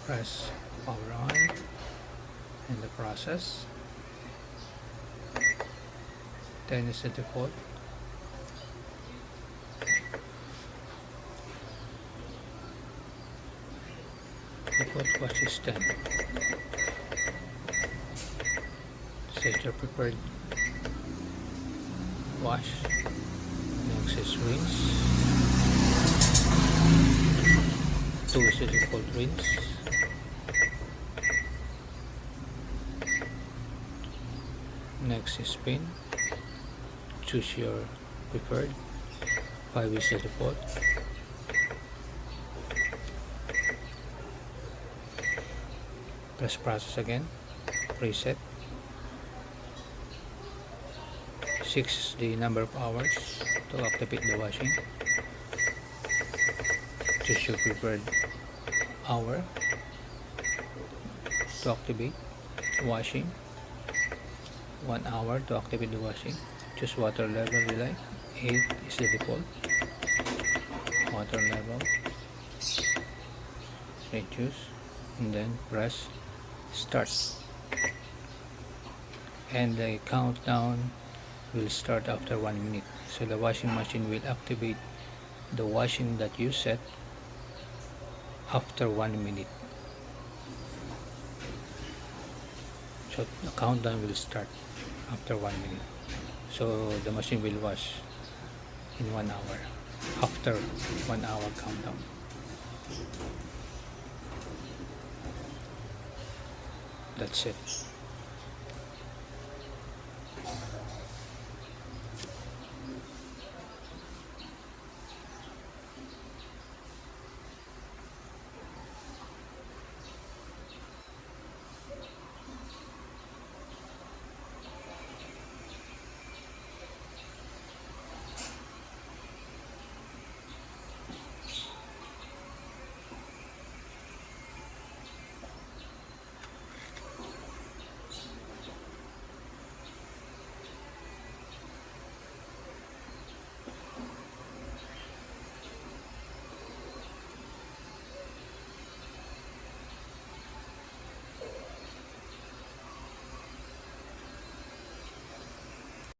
press power on in the process. 10 is the default. Default wash is 10. Set your preferred wash. Next is rinse. 2 is the default rinse. Next is spin. Choose your preferred. 5 is the default. Press process again. Reset. 6 is the number of hours to activate the washing. Choose your preferred hour to activate washing. 1 hour to activate the washing. Choose water level you like. 8 is the default. Water level. Choose and then press start. And the countdown will start after 1 minute. So the washing machine will activate the washing that you set after 1 minute. So the countdown will start after 1 minute. So the machine will wash in 1 hour after 1 hour countdown. That's it.